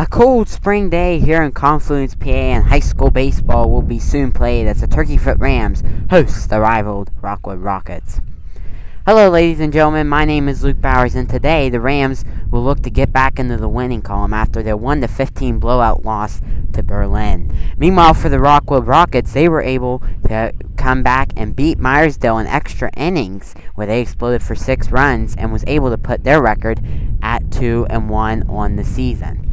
A cold spring day here in Confluence, PA, and high school baseball will be soon played as the Turkeyfoot Rams host the rivaled Rockwood Rockets. Hello, ladies and gentlemen. My name is Luke Bowers, and today the Rams will look to get back into the winning column after their 1-15 blowout loss to Berlin. Meanwhile, for the Rockwood Rockets, they were able to come back and beat Myersdale in extra innings, where they exploded for 6 runs and was able to put their record at 2-1 on the season.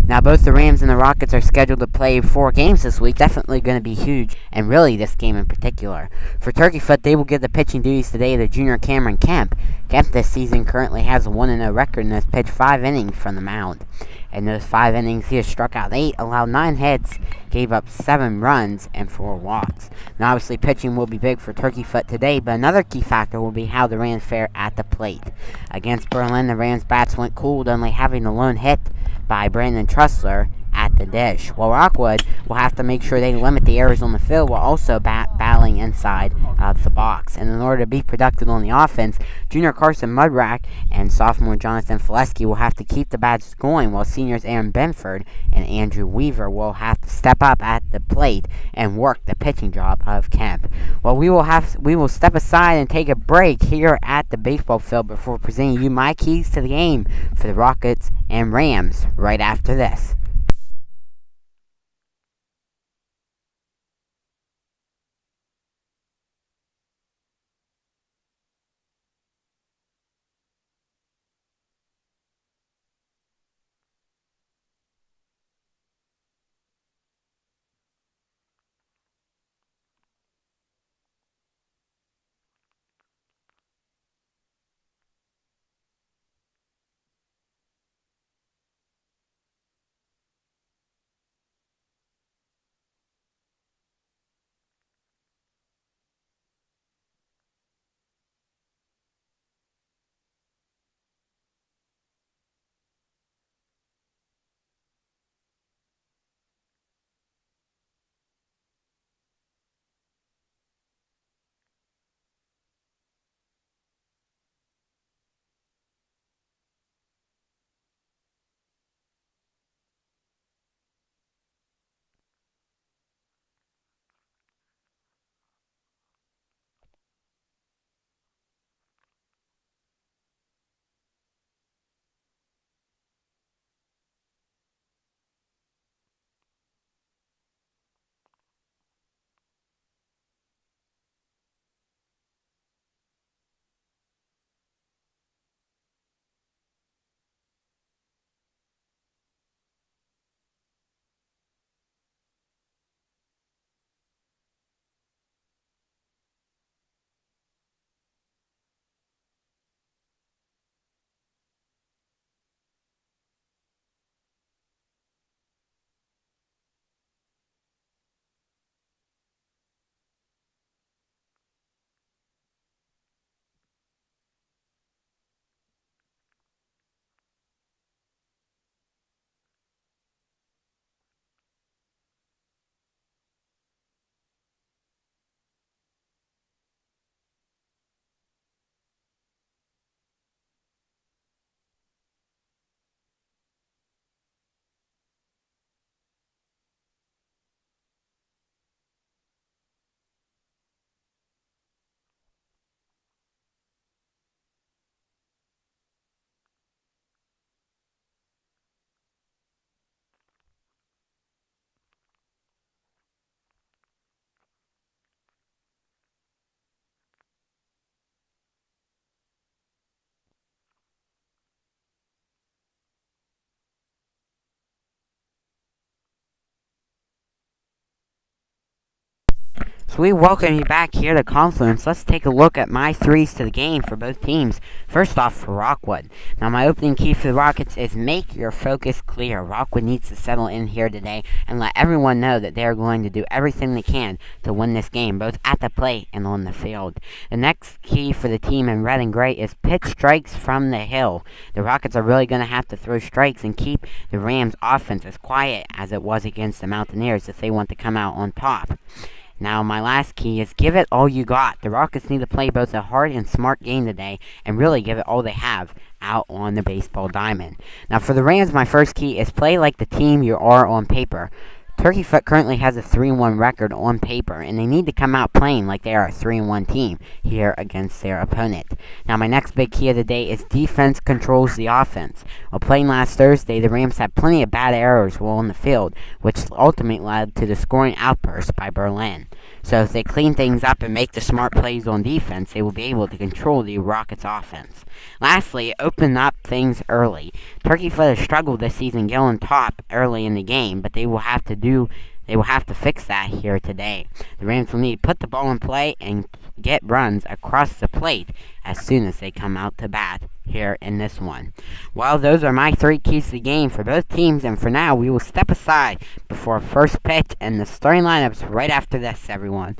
Now, both the Rams and the Rockets are scheduled to play 4 games this week. Definitely going to be huge, and really this game in particular. For Turkeyfoot, they will give the pitching duties today to junior Cameron Kemp. Kemp this season currently has a 1-0 record and has pitched 5 innings from the mound. In those 5 innings, he has struck out 8, allowed 9 hits, gave up 7 runs, and 4 walks. Now, obviously, pitching will be big for Turkeyfoot today, but another key factor will be how the Rams fare at the plate. Against Berlin, the Rams' bats went cold, only having a lone hit by Brandon Trussler at the dish, while Rockwood will have to make sure they limit the errors on the field while also battling inside of the box. And in order to be productive on the offense, junior Carson Mudrack and sophomore Jonathan Fileski will have to keep the bats going, while seniors Aaron Benford and Andrew Weaver will have to step up at the plate and work the pitching job of Kemp. Well, we will step aside and take a break here at the baseball field before presenting you my keys to the game for the Rockets and Rams right after this. So we welcome you back here to Confluence. Let's take a look at my threes to the game for both teams. First off, for Rockwood. Now, my opening key for the Rockets is make your focus clear. Rockwood needs to settle in here today and let everyone know that they are going to do everything they can to win this game, both at the plate and on the field. The next key for the team in red and gray is pitch strikes from the hill. The Rockets are really going to have to throw strikes and keep the Rams' offense as quiet as it was against the Mountaineers if they want to come out on top. Now, my last key is give it all you got. The Rockets need to play both a hard and smart game today and really give it all they have out on the baseball diamond. Now, for the Rams, my first key is play like the team you are on paper. Turkeyfoot currently has a 3-1 record on paper, and they need to come out playing like they are a 3-1 team here against their opponent. Now, my next big key of the day is defense controls the offense. While playing last Thursday, the Rams had plenty of bad errors while on the field, which ultimately led to the scoring outburst by Berlin. So if they clean things up and make the smart plays on defense, they will be able to control the Rockets' offense. Lastly, open up things early. Turkeyfoot has struggled this season going top early in the game, but they will have to fix that here today. The Rams will need to put the ball in play and get runs across the plate as soon as they come out to bat here in this one. Well, those are my 3 keys to the game for both teams, and for now, we will step aside before first pitch and the starting lineups right after this, everyone.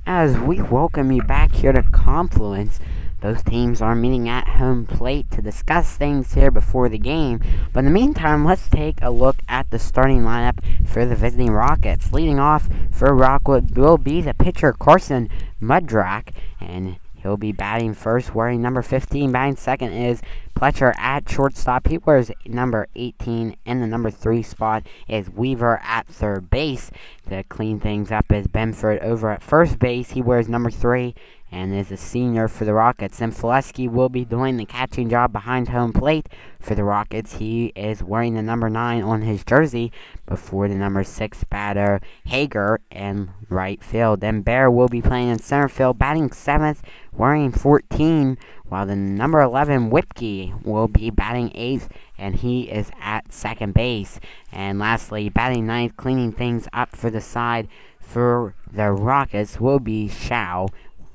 As we welcome you back here to Confluence. Both teams are meeting at home plate to discuss things here before the game. But in the meantime, let's take a look at the starting lineup for the visiting Rockets. Leading off for Rockwood will be the pitcher Carson Mudrak, and he'll be batting first, wearing number 15. Batting second is Pletcher at shortstop. He wears number 18, and the number 3 spot is Weaver at third base. To clean things up is Benford over at first base. He wears number 3 and is a senior for the Rockets. And Fileski will be doing the catching job behind home plate for the Rockets. He is wearing the number 9 on his jersey before the number 6 batter Hager in right field. Then Bear will be playing in center field, batting 7th, wearing 14, while the number 11 Whipkey will be batting 8th, and he is at second base. And lastly, batting 9th, cleaning things up for the side for the Rockets will be Shao,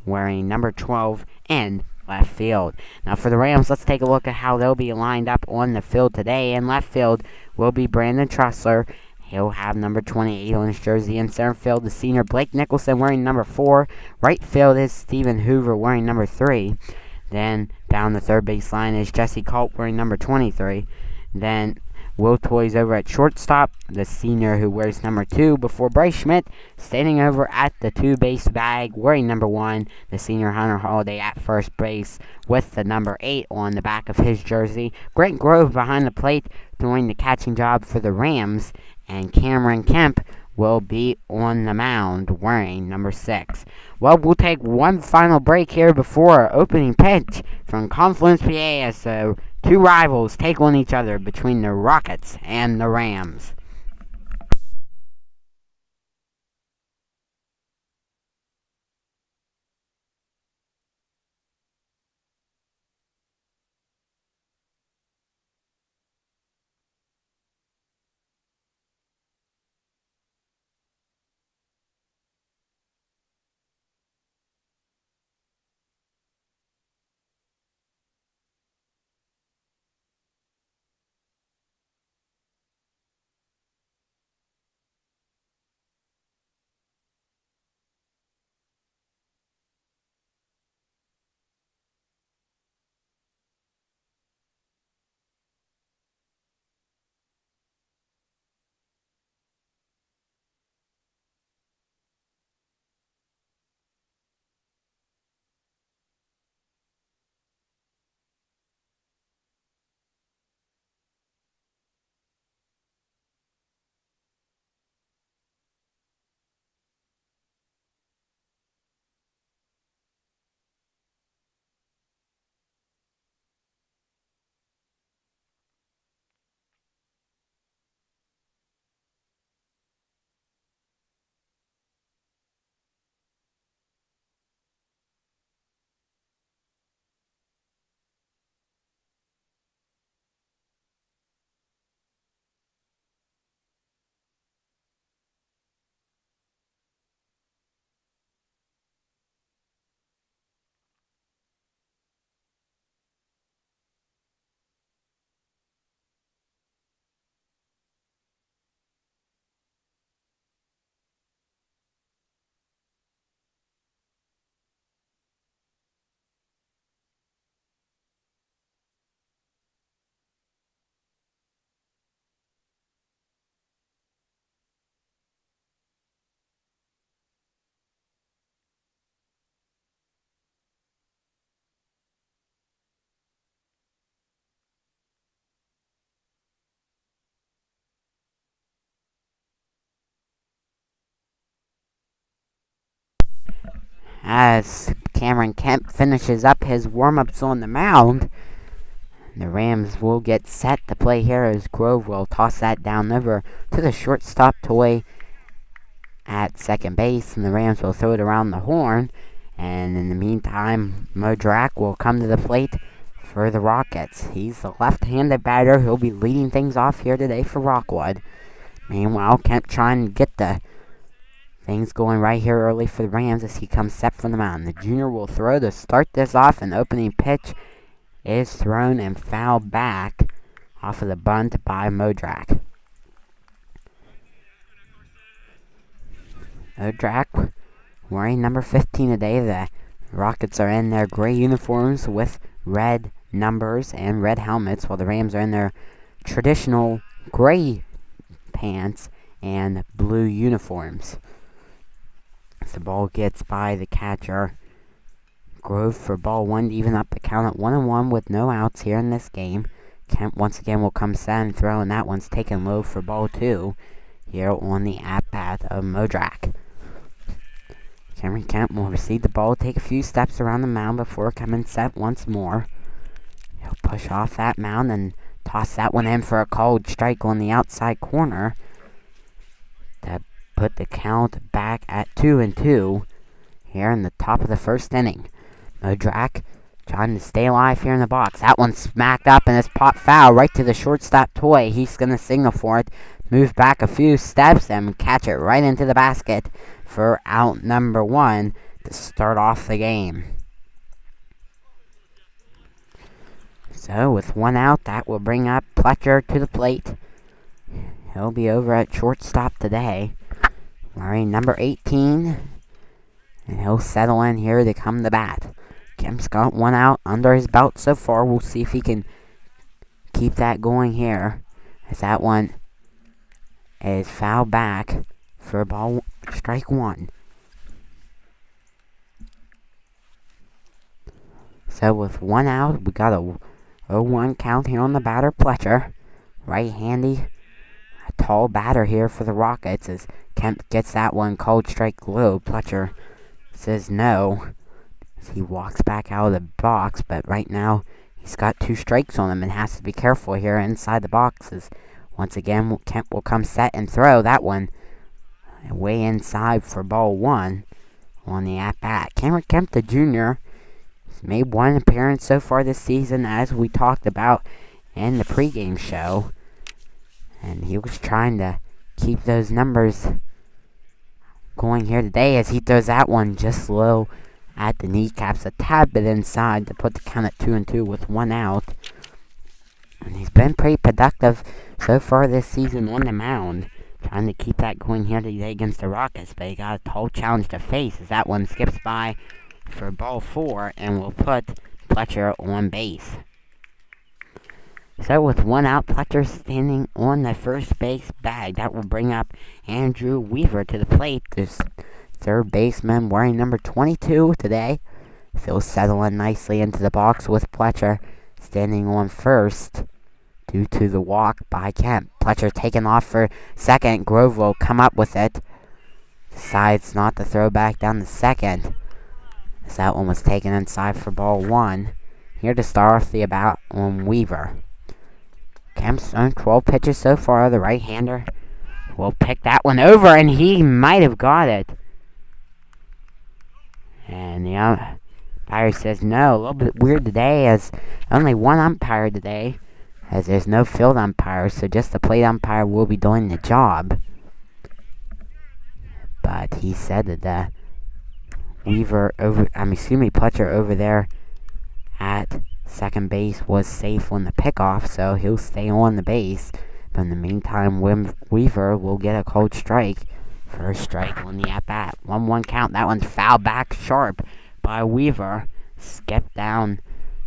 wearing number 12 in left field. Now for the Rams, let's take a look at how they'll be lined up on the field today. In left field will be Brandon Trussler. He'll have number 28 on his jersey. In center field, the senior Blake Nicholson wearing number 4. Right field is Stephen Hoover wearing number 3. Then down the third base line is Jesse Culp wearing number 23. Then Will Toys over at shortstop, the senior who wears number 2, before Bryce Schmidt standing over at the two-base bag wearing number 1, the senior Hunter Holiday at first base with the number 8 on the back of his jersey. Grant Grove behind the plate doing the catching job for the Rams, and Cameron Kemp will be on the mound wearing number 6. Well, we'll take one final break here before our opening pitch from Confluence, PA, as the two rivals take on each other between the Rockets and the Rams. As Cameron Kemp finishes up his warm-ups on the mound, the Rams will get set to play here as Grove will toss that down over to the shortstop Toy at second base, and the Rams will throw it around the horn. And in the meantime, Modrak will come to the plate for the Rockets. He's the left-handed batter who'll be leading things off here today for Rockwood. Meanwhile, Kemp trying to get the things going right here early for the Rams as he comes set from the mound. The junior will throw to start this off. An opening pitch is thrown and fouled back off of the bunt by Modrak. Modrak wearing number 15 today. The Rockets are in their gray uniforms with red numbers and red helmets, while the Rams are in their traditional gray pants and blue uniforms. As the ball gets by the catcher, Grove for ball 1 to even up the count at 1-1 with no outs here in this game. Kemp once again will come set and throw, and that one's taken low for ball 2 here on the at-bat of Modrak. Cameron Kemp will receive the ball, take a few steps around the mound before coming set once more. He'll push off that mound and toss that one in for a called strike on the outside corner to put the count back at 2-2 here in the top of the first inning. Modrak trying to stay alive here in the box. That one smacked up and it's popped foul right to the shortstop Toy. He's going to signal for it, move back a few steps and catch it right into the basket for out number 1 to start off the game. So with 1 out, that will bring up Pletcher to the plate. He'll be over at shortstop today, wearing number 18, and he'll settle in here to come to bat. Kemp's got 1 out under his belt so far. We'll see if he can keep that going here, as that one is fouled back for ball strike 1. So with 1 out, we got a 0-1 count here on the batter, Pletcher. Right-handy, a tall batter here for the Rockets as Kemp gets that one called strike low. Pletcher says no as he walks back out of the box, but right now he's got 2 strikes on him and has to be careful here inside the boxes. Once again, Kemp will come set and throw that one way inside for ball 1 on the at-bat. Cameron Kemp, the junior, has made 1 appearance so far this season, as we talked about in the pregame show, and he was trying to keep those numbers going here today as he throws that one just low at the kneecaps, a tad bit inside to put the count at 2-2 with 1 out. And he's been pretty productive so far this season on the mound, trying to keep that going here today against the Rockets, but he got a tall challenge to face as that one skips by for ball 4 and will put Pletcher on base. So with 1 out, Pletcher standing on the first base bag. That will bring up Andrew Weaver to the plate. This third baseman wearing number 22 today. He'll settle in nicely into the box with Pletcher standing on first due to the walk by Kemp. Pletcher taken off for second. Grove will come up with it. Decides not to throw back down to second, as that one was taken inside for ball 1. Here to start off the about on Weaver. Kemp's thrown 12 pitches so far. The right-hander will pick that one over, and he might have got it. And the umpire says no. A little bit weird today, as only 1 umpire today, as there's no field umpire, so just the plate umpire will be doing the job. But he said that Pletcher over there at second base was safe on the pickoff, so he'll stay on the base. But in the meantime, Weaver will get a cold strike. First strike on the at-bat. 1-1 count. That one's fouled back sharp by Weaver. Skipped down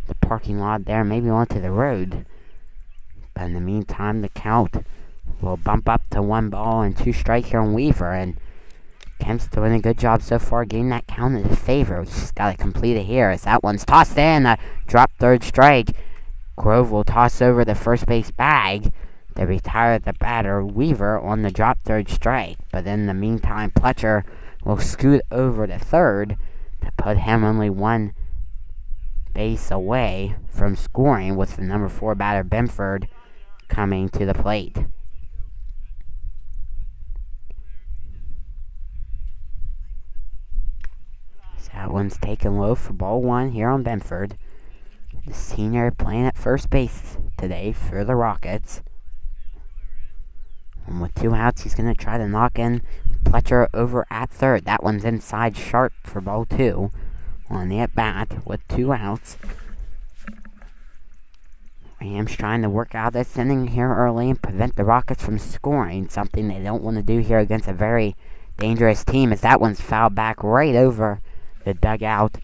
the parking lot there, maybe onto the road. But in the meantime, the count will bump up to 1-2 strike here on Weaver. And Kemp's doing a good job so far, getting that count in his favor. We just got to complete it here as that one's tossed in. A drop third strike. Grove will toss over the first base bag to retire the batter Weaver on the drop third strike. But in the meantime, Pletcher will scoot over to third to put him only 1 base away from scoring, with the number 4 batter Benford coming to the plate. So that one's taken low for ball 1 here on Benford. The senior playing at first base today for the Rockets. And with 2 outs, he's going to try to knock in Pletcher over at third. That one's inside sharp for ball 2 on the at-bat with 2 outs. Rams trying to work out this inning here early and prevent the Rockets from scoring, something they don't want to do here against a very dangerous team, as that one's fouled back right over the dugout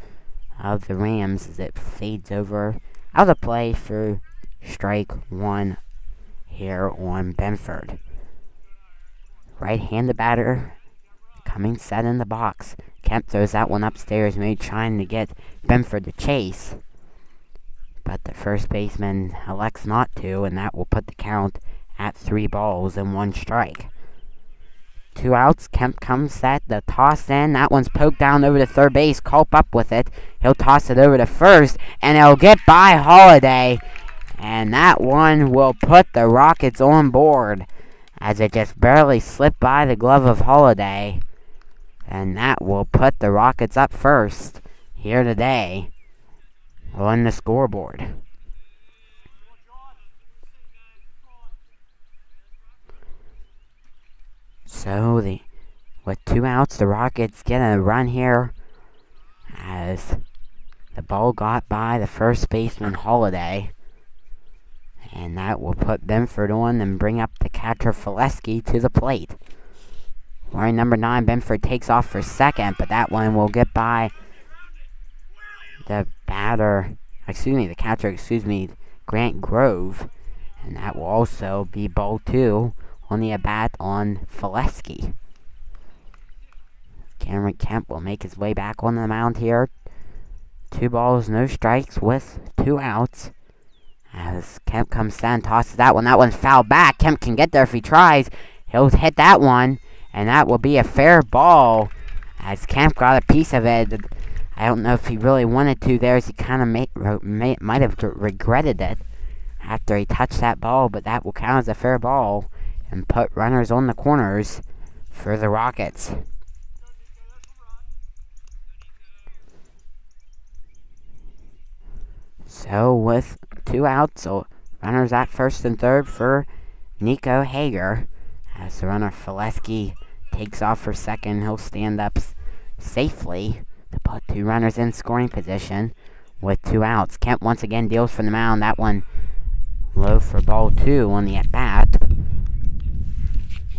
of the Rams as it fades over out of play for strike one here on Benford. Right-handed batter coming set in the box. Kemp throws that one upstairs, maybe trying to get Benford to chase. But the first baseman elects not to, and that will put the count at 3 balls and 1 strike. 2 outs. Kemp comes set. The toss in. That one's poked down over to third base. Culp up with it. He'll toss it over to first, and it'll get by Holiday. And that one will put the Rockets on board, as it just barely slipped by the glove of Holiday. And that will put the Rockets up first here today on the scoreboard. So with 2 outs, the Rockets get a run here as the ball got by the first baseman Holiday. And that will put Benford on and bring up the catcher Fileski to the plate. Wearing number 9, Benford takes off for second, but that one will get by the catcher, Grant Grove. And that will also be ball 2 on the at-bat on Fileski. Cameron Kemp will make his way back on the mound here. 2 balls, no strikes with 2 outs. As Kemp comes down, tosses that one. That one's fouled back. Kemp can get there if he tries. He'll hit that one, and that will be a fair ball. As Kemp got a piece of it. I don't know if he really wanted to there, as he kind of might have regretted it after he touched that ball, but that will count as a fair ball and put runners on the corners for the Rockets. So with 2 outs, so runners at first and third for Nico Hager. As the runner Fileski takes off for second, he'll stand up safely to put 2 runners in scoring position with 2 outs. Kemp once again deals from the mound. That one low for ball 2 on the at-bat.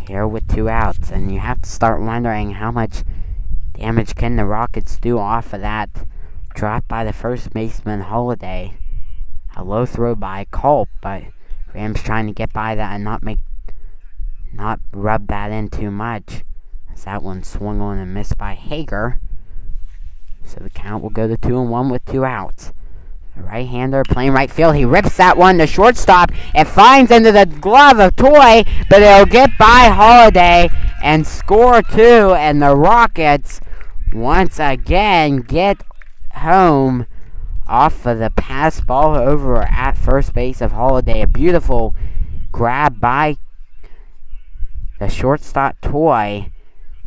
Here with 2 outs, and you have to start wondering how much damage can the Rockets do off of that drop by the first baseman Holiday. A low throw by Culp, but Rams trying to get by that and not rub that in too much, as that one swung on and missed by Hager. So the count will go to 2-1 with 2 outs. The right-hander playing right field. He rips that one to shortstop. It finds into the glove of Toy, but it'll get by Holiday and score 2. And the Rockets once again get home off of the pass ball over at first base of Holiday. A beautiful grab by the shortstop Toy,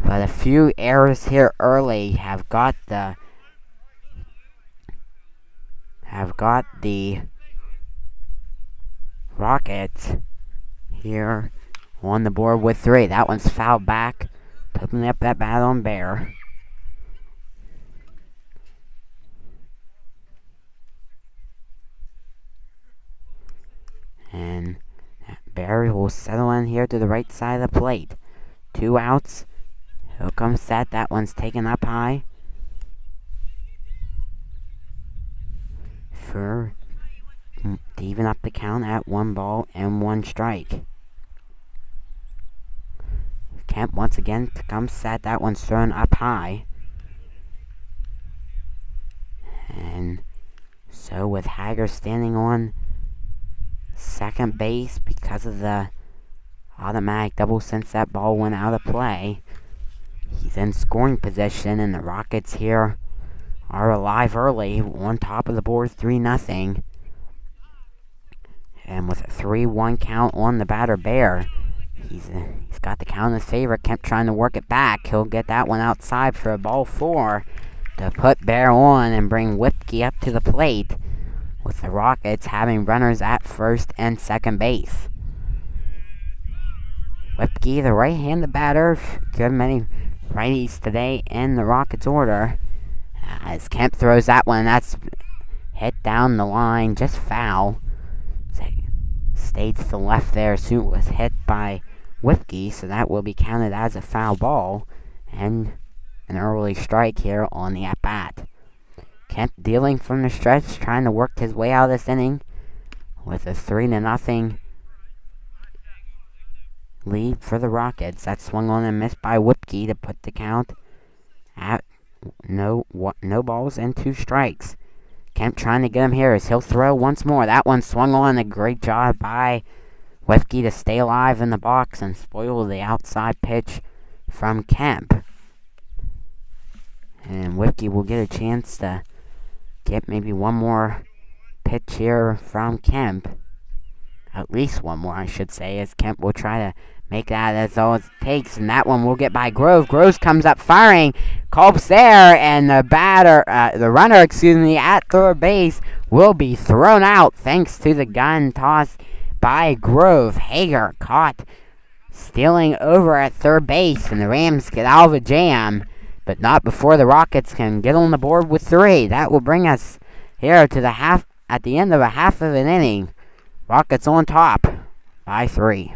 but a few errors here early have got the Rockets here on the board with 3. That one's fouled back, putting up that bat on Bear. And Barry will settle in here to the right side of the plate. 2 outs. Here comes Seth. That one's taken up high. To even up the count at 1 ball and 1 strike. Kemp once again comes set. That one's thrown up high. And so with Hager standing on second base because of the automatic double since that ball went out of play, he's in scoring position, and the Rockets here are alive early on top of the board 3-0. And with a 3-1 count on the batter Bear, he's got the count in his favor. Kemp trying to work it back. He'll get that one outside for a ball 4 to put Bear on and bring Whipke up to the plate, with the Rockets having runners at first and second base. Whipke, the right-handed batter, good many righties today in the Rockets order. As Kemp throws that one, that's hit down the line, just foul. Stayed to the left there, soon was hit by Whipke, so that will be counted as a foul ball. and an early strike here on the at-bat. Kemp dealing from the stretch, trying to work his way out of this inning with a 3-0 lead for the Rockets. That swung on and missed by Whipkey to put the count at no balls and 2 strikes. Kemp trying to get him here as he'll throw once more. That one swung on. A great job by Whipkey to stay alive in the box and spoil the outside pitch from Kemp. And Whipkey will get a chance to get maybe one more pitch here from Kemp. At least one more, I should say, as Kemp will try to make that as all it takes. And that one will get by Grove. Grove comes up firing. Culp's there, and the runner, at third base will be thrown out thanks to the gun toss by Grove. Hager caught stealing over at third base, and the Rams get out of a jam, but not before the Rockets can get on the board with 3. That will bring us here to at the end of a half of an inning. Rockets on top by 3.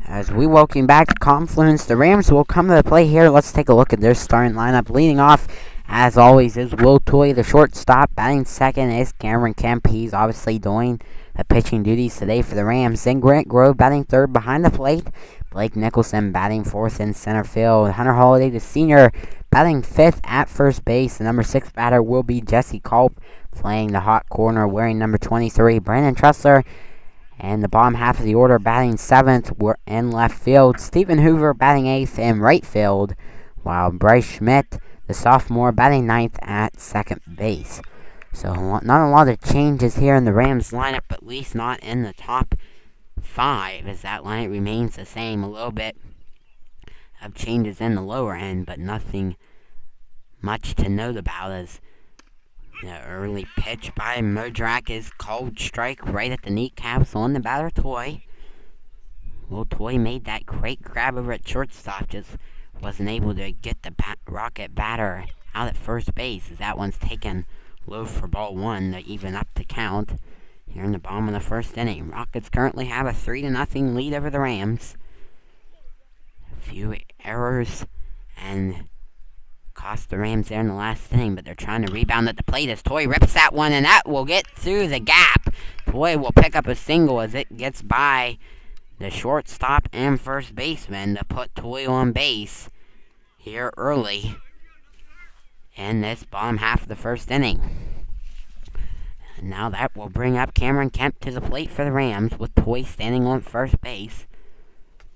As we welcome back to Confluence, the Rams will come to the play here. Let's take a look at their starting lineup. Leading off, as always, is Will Toy, the shortstop. Batting second is Cameron Kemp. He's obviously doing the pitching duties today for the Rams. Then Grant Grove batting third behind the plate. Blake Nicholson batting fourth in center field. Hunter Holiday, the senior, batting fifth at first base. The number 6 batter will be Jesse Culp, playing the hot corner, wearing number 23. Brandon Tressler, and the bottom half of the order, batting 7th in left field. Stephen Hoover batting 8th in right field, while Bryce Schmidt, the sophomore, batting 9th at second base. So not a lot of changes here in the Rams lineup, at least not in the top 5, as that lineup remains the same. A little bit of changes in the lower end, but nothing much to note about, as the early pitch by Modrak is called strike right at the kneecaps on the batter, Toy. Well, Toy made that great grab over at shortstop, just wasn't able to get the Rocket batter out at first base, as that one's taken low for ball 1 to even up the count here in the bottom of the first inning. Rockets currently have a 3-0 lead over the Rams. A few errors and cost the Rams there in the last inning, but they're trying to rebound at the plate as Toy rips that one, and that will get through the gap. Toy will pick up a single as it gets by the shortstop and first baseman to put Toy on base here early in this bottom half of the first inning. And now that will bring up Cameron Kemp to the plate for the Rams, with Toy standing on first base.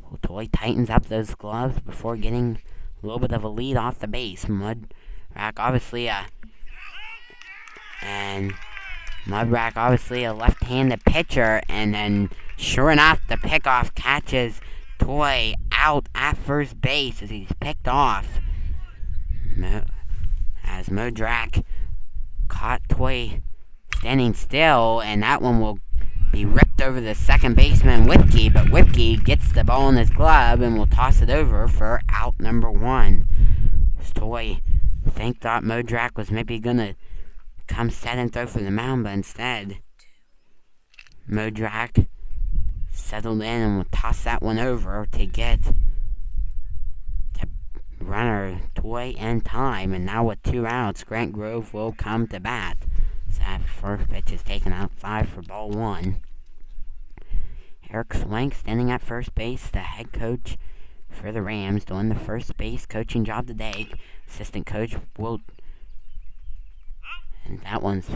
Well, Toy tightens up those gloves before getting a little bit of a lead off the base. Mudrak obviously a left-handed pitcher, and then sure enough, the pickoff catches Toy out at first base as he's picked off. As Modrak caught Toy standing still, and that one will be ripped over the second baseman, Whipkey, but Whipkey gets the ball in his glove and will toss it over for out number 1. Toy thought Modrak was maybe going to come set and throw for the mound, but instead Modrak settled in and will toss that one over to get the runner Toy in time. And now with 2 outs, Grant Grove will come to bat. So that first pitch is taken outside for ball 1. Eric Swank standing at first base, the head coach for the Rams, doing the first base coaching job today. Assistant coach Will, and that one's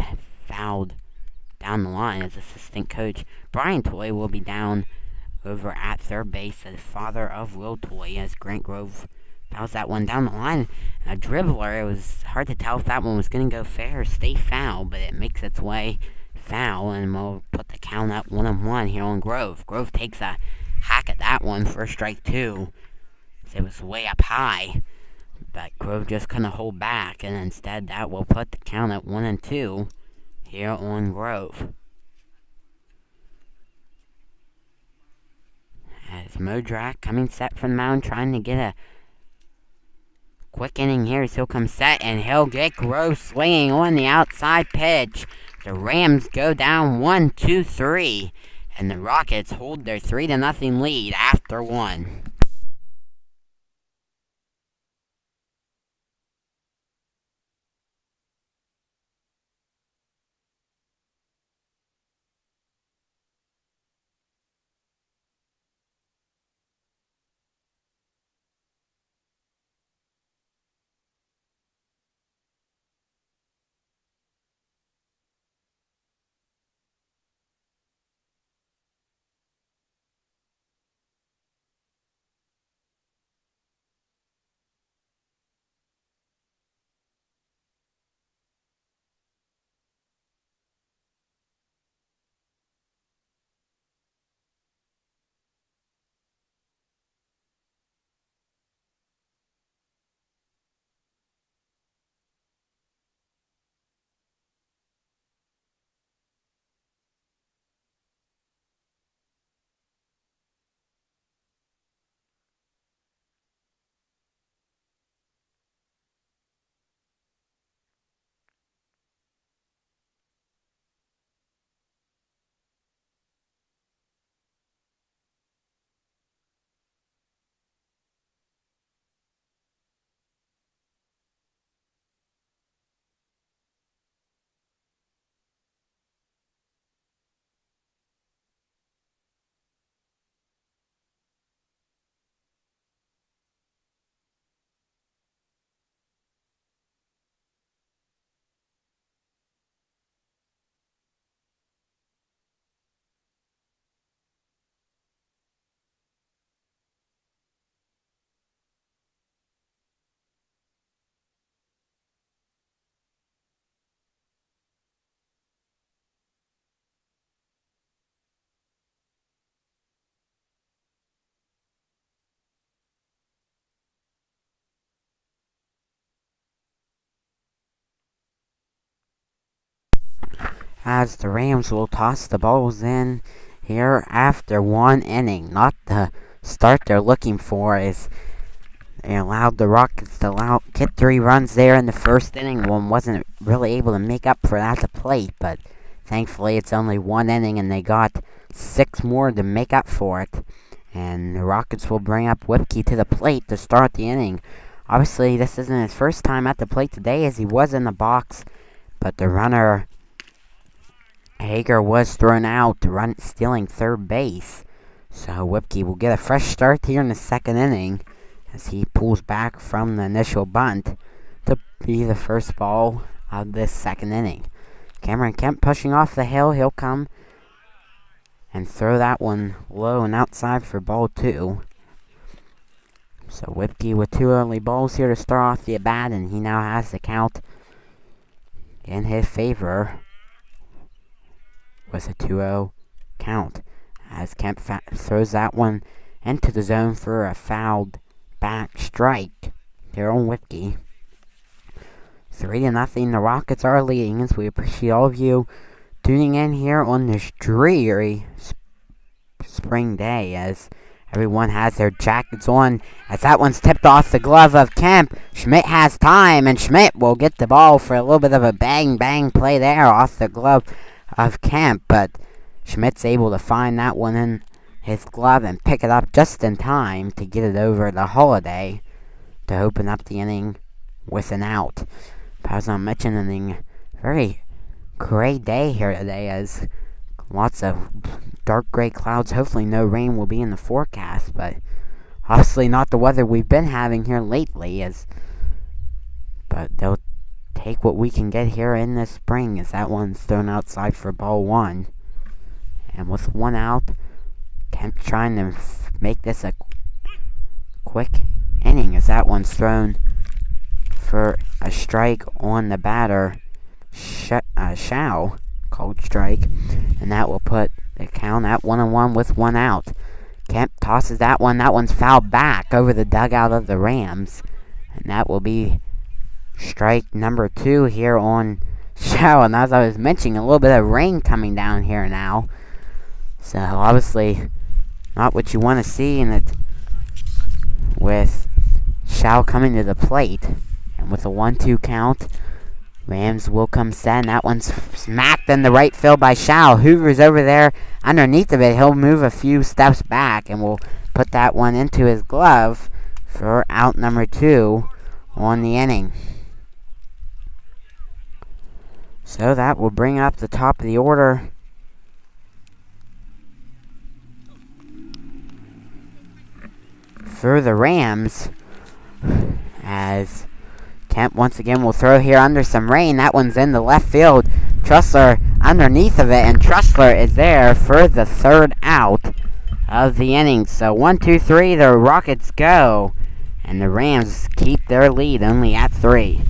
fouled down the line as assistant coach Brian Toy will be down over at third base, the father of Will Toy, as Grant Grove fouls that one down the line. A dribbler, it was hard to tell if that one was going to go fair or stay foul, but it makes its way foul, and we'll put the count up 1-1 here on Grove. Grove takes a hack at that one for strike two. It was way up high, but Grove just couldn't hold back, and instead that will put the count at 1-2 here on Grove. As Modrak coming set from the mound, trying to get a quick inning here as he'll come set, and he'll get Grove swinging on the outside pitch. The Rams go down 1-2-3, and the Rockets hold their 3-0 lead after one. As the Rams will toss the balls in here after one inning. Not the start they're looking for, as they allowed the Rockets to get 3 runs there in the first inning. One wasn't really able to make up for that at the plate, but thankfully it's only 1 inning and they got 6 more to make up for it. And the Rockets will bring up Whipkey to the plate to start the inning. Obviously, this isn't his first time at the plate today, as he was in the box, but the runner Hager was thrown out, stealing third base. So Whipkey will get a fresh start here in the second inning as he pulls back from the initial bunt to be the first ball of this second inning. Cameron Kemp pushing off the hill. He'll come and throw that one low and outside for ball 2. So Whipkey with 2 early balls here to start off the at-bat, and he now has the count in his favor with a 2-0 count, as Kemp throws that one into the zone for a fouled back strike here on Whipkey. 3-0, the Rockets are leading, as we appreciate all of you tuning in here on this dreary spring day, as everyone has their jackets on, as that one's tipped off the glove of Kemp. Schmidt has time, and Schmidt will get the ball for a little bit of a bang play there off the glove of Kemp, but Schmidt's able to find that one in his glove and pick it up just in time to get it over the Holiday to open up the inning with an out. But as I mentioned, very great day here today, as lots of dark gray clouds. Hopefully no rain will be in the forecast, but obviously not the weather we've been having here lately. But they'll take what we can get here in the spring, as that one's thrown outside for ball one. And with one out, Kemp trying to make this a quick inning, as that one's thrown for a strike on the batter, Shao, called strike, and that will put the count at 1-1 with one out. Kemp tosses that one's fouled back over the dugout of the Rams, and that will be strike number 2 here on Shao. And as I was mentioning, a little bit of rain coming down here now, so obviously not what you want to see in it with Shao coming to the plate. And with a 1-2 count, Rams will come set, and that one's smacked in the right field by Shao. Hoover's over there underneath of it. He'll move a few steps back, and will put that one into his glove for out number 2 on the inning. So that will bring up the top of the order for the Rams, as Kemp once again will throw here under some rain. That one's in the left field. Trussler underneath of it, and Trussler is there for the 3rd out of the inning. So 1-2-3, the Rockets go, and the Rams keep their lead only at 3.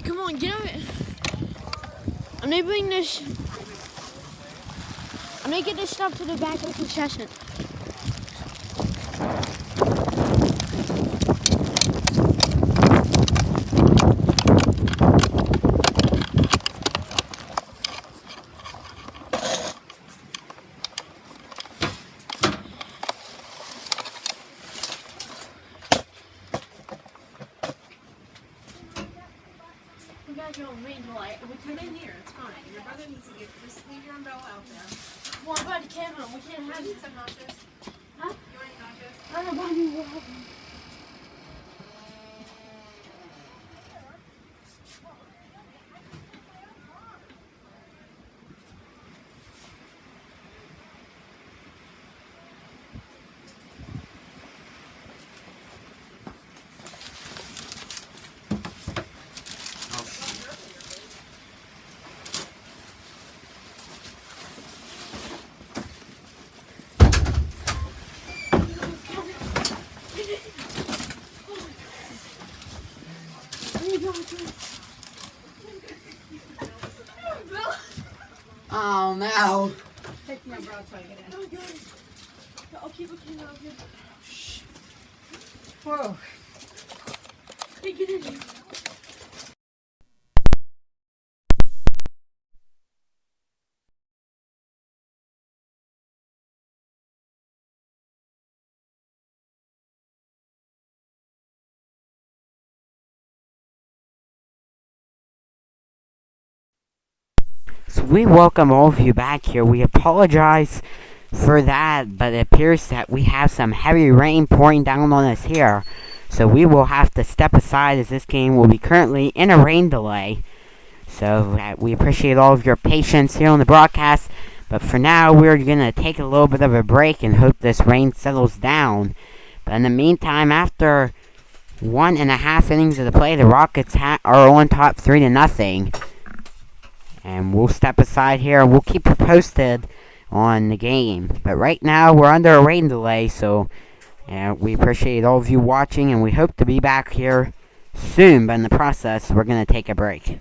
Come on, get out. I'm gonna bring this. I'm gonna get this stuff to the back of the concession. We come in here, it's fine. Your brother needs to just leave your umbrella out there. Well, I'm about to camera. We can't have You need some nachos? Huh? You want any nachos? I don't know why we will. Oh no! Take my umbrella so I get in. Oh, God. I'll keep a camera out here. Whoa. Hey, get in here. So we welcome all of you back here. We apologize for that, but it appears that we have some heavy rain pouring down on us here. So we will have to step aside, as this game will be currently in a rain delay. So we appreciate all of your patience here on the broadcast. But for now, we're going to take a little bit of a break and hope this rain settles down. But in the meantime, after 1.5 innings of the play, the Rockets are on top 3-0. And we'll step aside here and we'll keep you posted on the game. But right now, we're under a rain delay, so we appreciate all of you watching, and we hope to be back here soon. But in the process, we're going to take a break.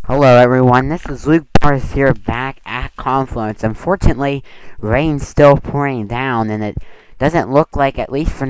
Hello everyone, this is Luke Bars here back at Confluence. Unfortunately, rain's still pouring down and it doesn't look like, at least for